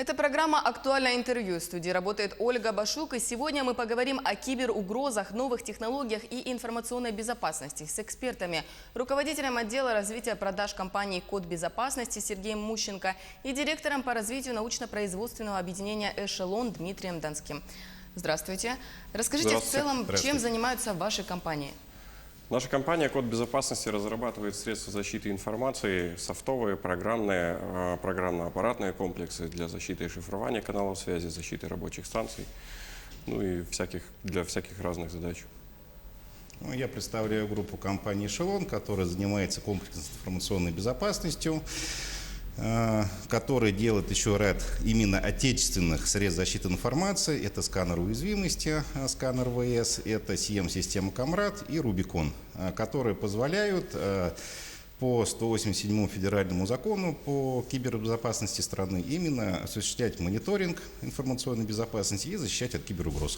Это программа «Актуальное интервью». В студии работает Ольга Башук. И сегодня мы поговорим о киберугрозах, новых технологиях и информационной безопасности с экспертами. Руководителем отдела развития продаж компании «Код безопасности» Сергеем Мущенко и директором по развитию научно-производственного объединения «Эшелон» Дмитрием Донским. Здравствуйте. Расскажите в целом, чем занимаются ваши компании? Наша компания «Код безопасности» разрабатывает средства защиты информации, софтовые, программные, программно-аппаратные комплексы для защиты и шифрования каналов связи, защиты рабочих станций, ну и для всяких разных задач. Я представляю группу компании «Эшелон», которая занимается комплексной информационной безопасностью, который делает еще ряд именно отечественных средств защиты информации. Это сканер уязвимости, сканер ВС, это CM-система Камрад и Рубикон, которые позволяют по 187 федеральному закону по кибербезопасности страны именно осуществлять мониторинг информационной безопасности и защищать от киберугроз.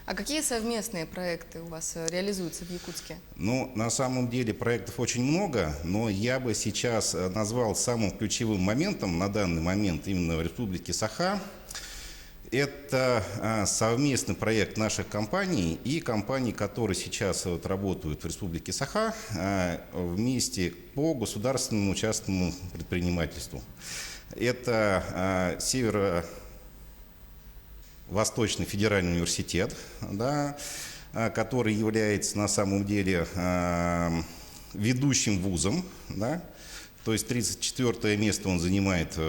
А какие совместные проекты у вас реализуются в Якутске? Ну, на самом деле проектов очень много, но я бы сейчас назвал самым ключевым моментом на данный момент именно в Республике Саха. Это совместный проект наших компаний и компаний, которые сейчас работают в Республике Саха вместе по государственному частному предпринимательству. Это Восточный федеральный университет, да, который является на самом деле ведущим вузом, да, то есть 34-е место он занимает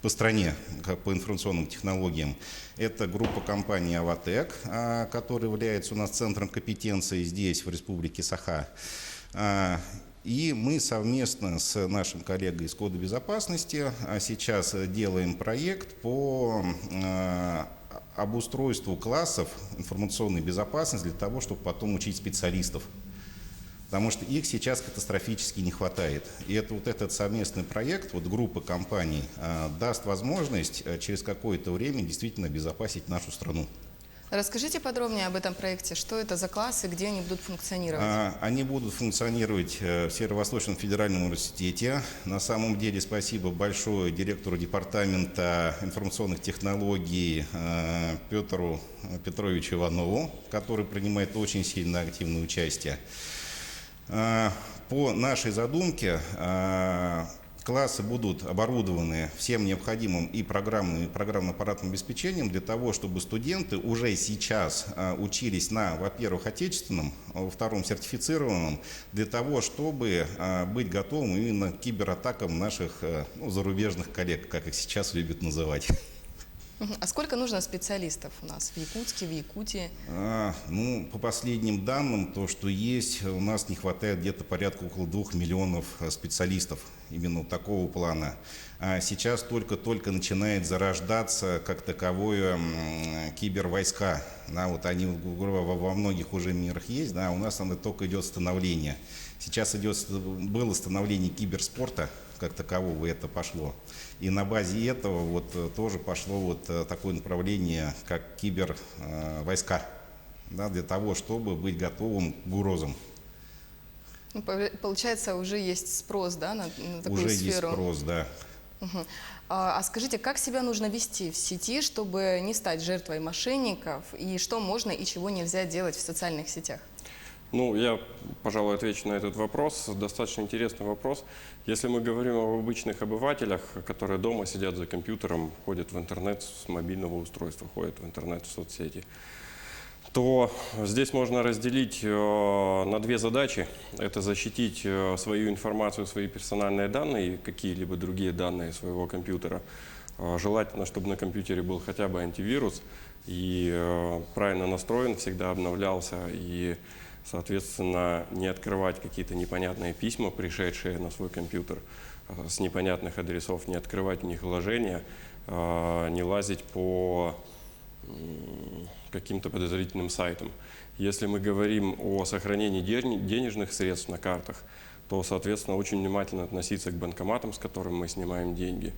по стране по информационным технологиям. Это группа компаний «Аватек», которая является у нас центром компетенции здесь, в Республике Саха. И мы совместно с нашим коллегой из Кода безопасности сейчас делаем проект по обустройству классов информационной безопасности для того, чтобы потом учить специалистов. Потому что их сейчас катастрофически не хватает. И это вот этот совместный проект группы компаний даст возможность через какое-то время действительно обезопасить нашу страну. Расскажите подробнее об этом проекте. Что это за классы, где они будут функционировать? Они будут функционировать в Северо-Восточном федеральном университете. На самом деле спасибо большое директору департамента информационных технологий Петру Петровичу Иванову, который принимает очень сильно активное участие. По нашей задумке классы будут оборудованы всем необходимым и программным, и программно-аппаратным обеспечением для того, чтобы студенты уже сейчас учились на, во-первых, отечественном, во-вторых, сертифицированном, для того, чтобы быть готовым именно к кибератакам наших зарубежных коллег, как их сейчас любят называть. А сколько нужно специалистов у нас в Якутске, в Якутии? Ну, по последним данным, то, что есть, у нас не хватает где-то порядка около 2 миллионов специалистов именно такого плана. А сейчас только-только начинает зарождаться как таковое кибервойска. Да, вот они во многих уже мирах есть, да, у нас только идет становление. Сейчас было становление киберспорта, как такового, это пошло. И на базе этого тоже пошло такое направление, как кибервойска, да, для того, чтобы быть готовым к угрозам. Ну, получается, уже есть спрос, да, на такую уже сферу? Уже есть спрос, да. Угу. А скажите, как себя нужно вести в сети, чтобы не стать жертвой мошенников, и что можно и чего нельзя делать в социальных сетях? Ну, я, пожалуй, отвечу на этот вопрос. Достаточно интересный вопрос. Если мы говорим об обычных обывателях, которые дома сидят за компьютером, ходят в интернет с мобильного устройства, ходят в интернет, в соцсети, то здесь можно разделить на две задачи. Это защитить свою информацию, свои персональные данные и какие-либо другие данные своего компьютера. Желательно, чтобы на компьютере был хотя бы антивирус и правильно настроен, всегда обновлялся, и соответственно, не открывать какие-то непонятные письма, пришедшие на свой компьютер с непонятных адресов, не открывать в них вложения, не лазить по каким-то подозрительным сайтам. Если мы говорим о сохранении денежных средств на картах, то, соответственно, очень внимательно относиться к банкоматам, с которых мы снимаем деньги.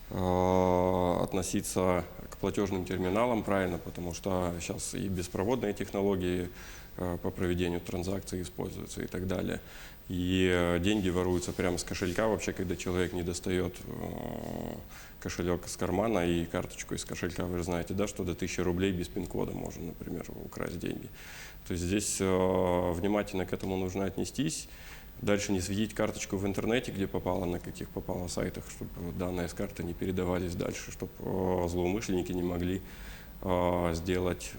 относиться к платежным терминалам правильно, потому что сейчас и беспроводные технологии по проведению транзакций используются и так далее. И деньги воруются прямо с кошелька вообще, когда человек не достает кошелек из кармана и карточку из кошелька. Вы же знаете, да, что до 1000 рублей без пин-кода можно, например, украсть деньги. То есть здесь внимательно к этому нужно отнестись. Дальше не светить карточку в интернете, где попало, на каких попало сайтах, чтобы данные с карты не передавались дальше, чтобы злоумышленники не могли сделать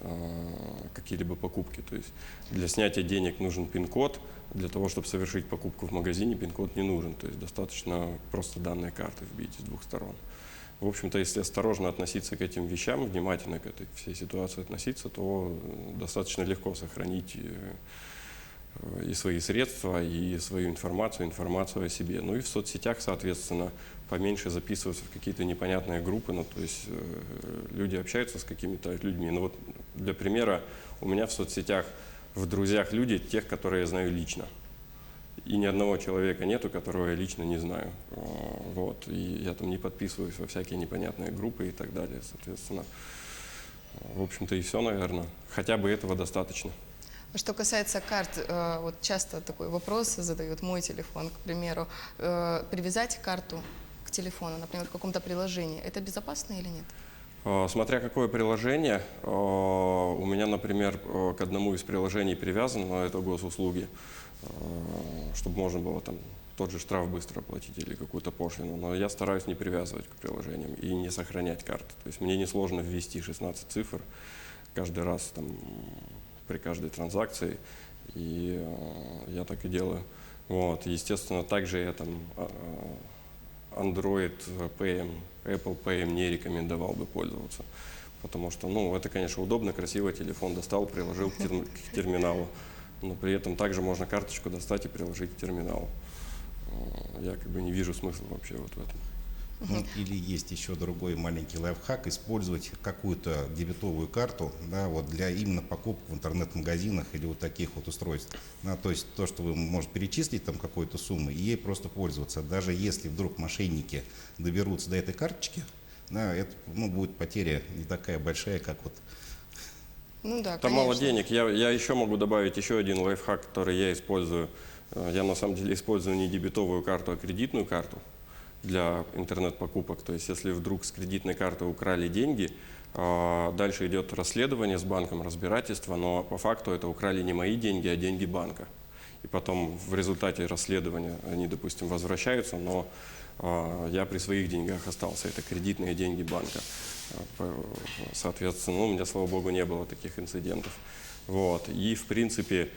какие-либо покупки. То есть для снятия денег нужен пин-код, для того, чтобы совершить покупку в магазине, пин-код не нужен. То есть достаточно просто данные карты вбить с двух сторон. В общем-то, если осторожно относиться к этим вещам, внимательно к этой всей ситуации относиться, то достаточно легко сохранить и свои средства, и свою информацию о себе. Ну и в соцсетях, соответственно, поменьше записываться в какие-то непонятные группы. Ну, то есть люди общаются с какими-то людьми. Ну вот для примера, у меня в соцсетях в друзьях люди, тех, которые я знаю лично. И ни одного человека нету, которого я лично не знаю. Вот. И я там не подписываюсь во всякие непонятные группы и так далее. Соответственно, в общем-то и все, наверное. Хотя бы этого достаточно. Что касается карт, вот часто такой вопрос задают мой телефон, к примеру, привязать карту к телефону, например, в каком-то приложении, это безопасно или нет? Смотря какое приложение, у меня, например, к одному из приложений привязан, но это госуслуги, чтобы можно было там тот же штраф быстро оплатить или какую-то пошлину, но я стараюсь не привязывать к приложениям и не сохранять карты. То есть мне несложно ввести 16 цифр каждый раз там, при каждой транзакции, и я так и делаю. Вот. Естественно, также я там Android Pay, Apple Pay не рекомендовал бы пользоваться, потому что, ну, это, конечно, удобно, красиво, телефон достал, приложил к терминалу, но при этом также можно карточку достать и приложить к терминалу. Я как бы не вижу смысла вообще вот в этом. Ну, или есть еще другой маленький лайфхак, использовать какую-то дебетовую карту, да, вот для именно покупок в интернет-магазинах или вот таких вот устройств. Да, то есть то, что вы можете перечислить там какую-то сумму и ей просто пользоваться. Даже если вдруг мошенники доберутся до этой карточки, да, это будет потеря не такая большая, как вот. Ну да, там конечно. мало денег. Я еще могу добавить еще один лайфхак, который я использую. Я на самом деле использую не дебетовую карту, а кредитную карту для интернет-покупок. То есть если вдруг с кредитной карты украли деньги, дальше идет расследование с банком, разбирательство, но по факту это украли не мои деньги, а деньги банка. И потом в результате расследования они, допустим, возвращаются, но я при своих деньгах остался. Это кредитные деньги банка. Соответственно, у меня, слава богу, не было таких инцидентов. Вот. И, в принципе,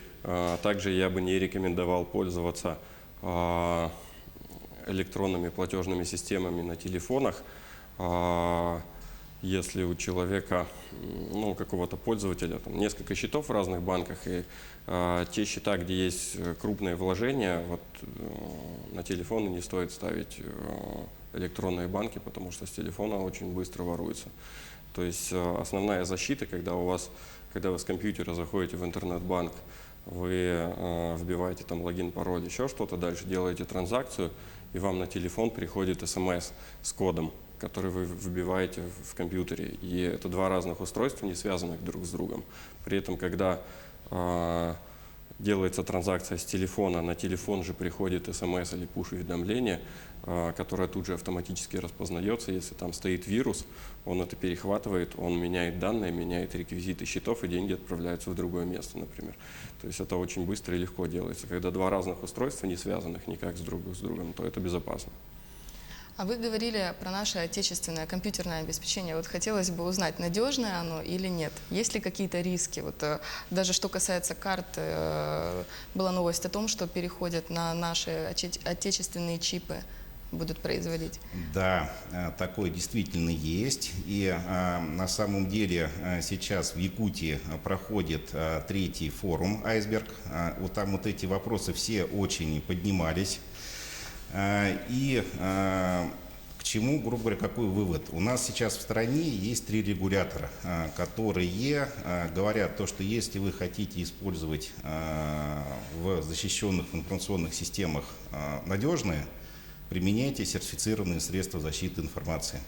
также я бы не рекомендовал пользоваться электронными платежными системами на телефонах, если у человека, ну, какого-то пользователя, там, несколько счетов в разных банках, и те счета, где есть крупные вложения, вот, на телефоны не стоит ставить электронные банки, потому что с телефона очень быстро воруются. То есть основная защита, когда вы с компьютера заходите в интернет-банк, вы вбиваете там логин, пароль, еще что-то, дальше делаете транзакцию, и вам на телефон приходит смс с кодом, который вы вбиваете в компьютере. И это два разных устройства, не связанных друг с другом. При этом, когда делается транзакция с телефона, на телефон же приходит смс или пуш-уведомление, которое тут же автоматически распознается. Если там стоит вирус, он это перехватывает, он меняет данные, меняет реквизиты счетов, и деньги отправляются в другое место, например. То есть это очень быстро и легко делается. Когда два разных устройства, не связанных никак друг с другом, то это безопасно. А вы говорили про наше отечественное компьютерное обеспечение. Вот хотелось бы узнать, надежное оно или нет? Есть ли какие-то риски? Вот, даже что касается карт, была новость о том, что переходят на наши отечественные чипы, будут производить. Да, такое действительно есть. И на самом деле сейчас в Якутии проходит 3-й форум «Айсберг». Вот там вот эти вопросы все очень поднимались. И к чему, грубо говоря, какой вывод? У нас сейчас в стране есть 3 регулятора, которые говорят то, что если вы хотите использовать в защищенных информационных системах надежные применяйте сертифицированные средства защиты информации.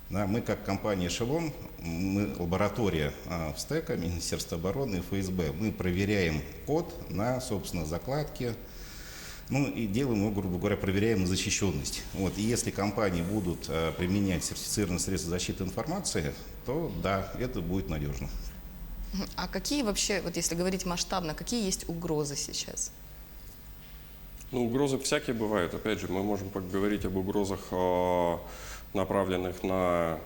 Да, мы как компания «Эшелон», мы лаборатория в СТЭКа, Министерство обороны и ФСБ. Мы проверяем код на, собственно, закладки, ну и делаем его, грубо говоря, проверяем на защищенность. Вот. И если компании будут применять сертифицированные средства защиты информации, то да, это будет надежно. А какие вообще, вот если говорить масштабно, какие есть угрозы сейчас? Ну, угрозы всякие бывают. Опять же, мы можем поговорить об угрозах, направленных на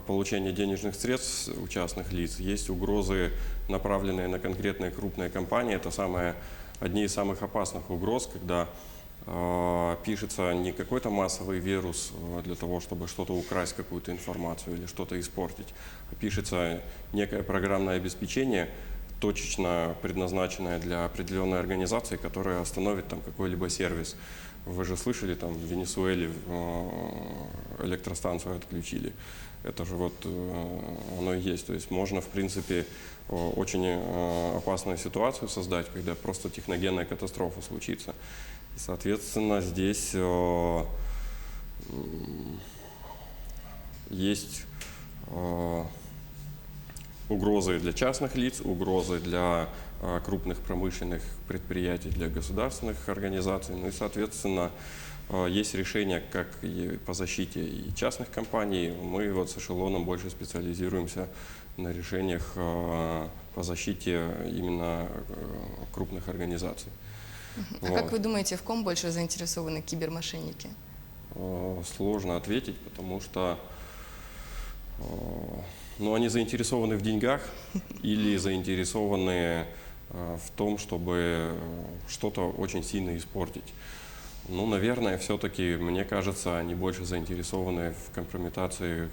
получение денежных средств у частных лиц. Есть угрозы, направленные на конкретные крупные компании. Это одни из самых опасных угроз, когда пишется не какой-то массовый вирус для того, чтобы что-то украсть, какую-то информацию или что-то испортить, а пишется некое программное обеспечение, точечно предназначенное для определенной организации, которая остановит там какой-либо сервис. Вы же слышали, там в Венесуэле электростанцию отключили. Это же вот оно и есть. То есть можно, в принципе, очень опасную ситуацию создать, когда просто техногенная катастрофа случится. И, соответственно, здесь есть угрозы для частных лиц, угрозы для крупных промышленных предприятий, для государственных организаций. Ну и, соответственно, есть решения как и по защите и частных компаний. Мы вот с «Эшелоном» больше специализируемся на решениях по защите именно крупных организаций. А как вы думаете, в ком больше заинтересованы кибермошенники? Сложно ответить, потому что они заинтересованы в деньгах или заинтересованы в том, чтобы что-то очень сильно испортить. Ну, наверное, все-таки, мне кажется, они больше заинтересованы в компрометации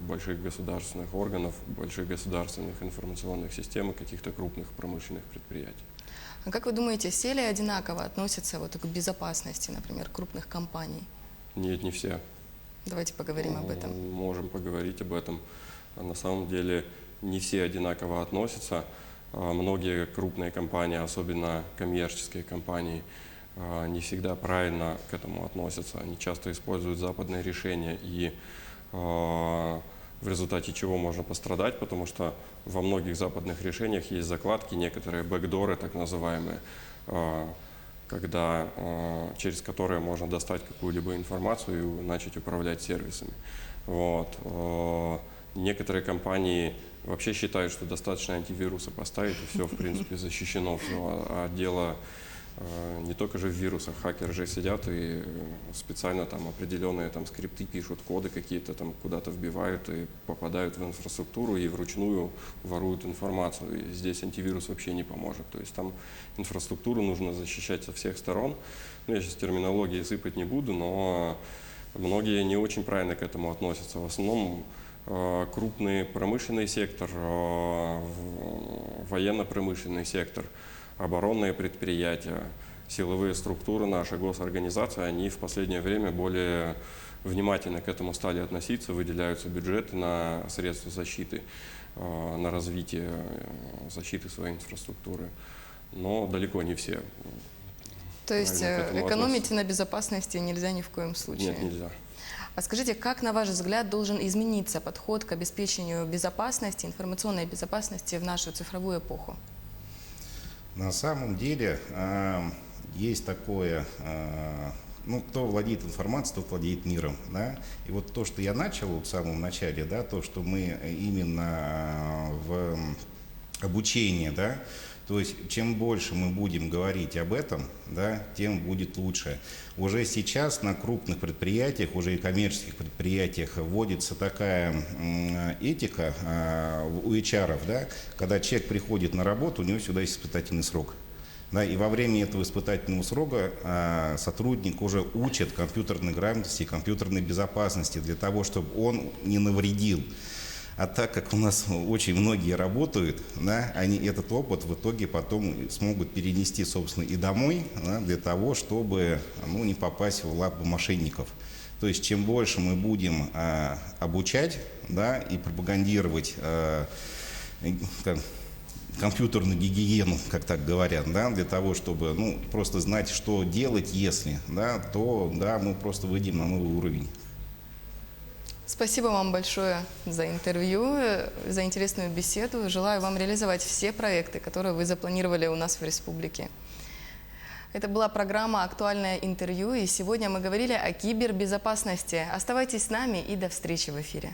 больших государственных органов, больших государственных информационных систем и каких-то крупных промышленных предприятий. А как вы думаете, все ли одинаково относятся вот к безопасности, например, крупных компаний? Нет, не все. Давайте поговорим об этом. Можем поговорить об этом. На самом деле не все одинаково относятся. Многие крупные компании, особенно коммерческие компании, не всегда правильно к этому относятся. Они часто используют западные решения, и в результате чего можно пострадать, потому что во многих западных решениях есть закладки, некоторые бэкдоры, так называемые, через которые можно достать какую-либо информацию и начать управлять сервисами. Вот. Некоторые компании вообще считают, что достаточно антивируса поставить, и все, в принципе, защищено. Все. А дело не только же в вирусах. Хакеры же сидят и специально там определенные там скрипты пишут, коды какие-то там куда-то вбивают и попадают в инфраструктуру и вручную воруют информацию. И здесь антивирус вообще не поможет. То есть там инфраструктуру нужно защищать со всех сторон. Ну, я сейчас терминологии сыпать не буду, но многие не очень правильно к этому относятся. В основном крупный промышленный сектор, военно-промышленный сектор, оборонные предприятия, силовые структуры наши, госорганизации, они в последнее время более внимательно к этому стали относиться, выделяются бюджеты на средства защиты, на развитие защиты своей инфраструктуры. Но далеко не все. То есть экономить на безопасности нельзя ни в коем случае? Нет, нельзя. А скажите, как, на ваш взгляд, должен измениться подход к обеспечению безопасности, информационной безопасности в нашу цифровую эпоху? На самом деле есть такое, кто владеет информацией, тот владеет миром. Да? И вот то, что я начал в самом начале, да, то, что мы именно в обучении, да, то есть чем больше мы будем говорить об этом, да, тем будет лучше. Уже сейчас на крупных предприятиях, уже и коммерческих предприятиях вводится такая этика у HR, да, когда человек приходит на работу, у него всегда есть испытательный срок. Да, и во время этого испытательного срока сотрудник уже учит компьютерной грамотности и компьютерной безопасности для того, чтобы он не навредил. А так как у нас очень многие работают, да, они этот опыт в итоге потом смогут перенести, собственно, и домой, да, для того, чтобы не попасть в лапы мошенников. То есть чем больше мы будем компьютерную гигиену, как так говорят, да, для того, чтобы, ну, просто знать, что делать, если, да, то, да, мы просто выйдем на новый уровень. Спасибо вам большое за интервью, за интересную беседу. Желаю вам реализовать все проекты, которые вы запланировали у нас в республике. Это была программа «Актуальное интервью», и сегодня мы говорили о кибербезопасности. Оставайтесь с нами и до встречи в эфире.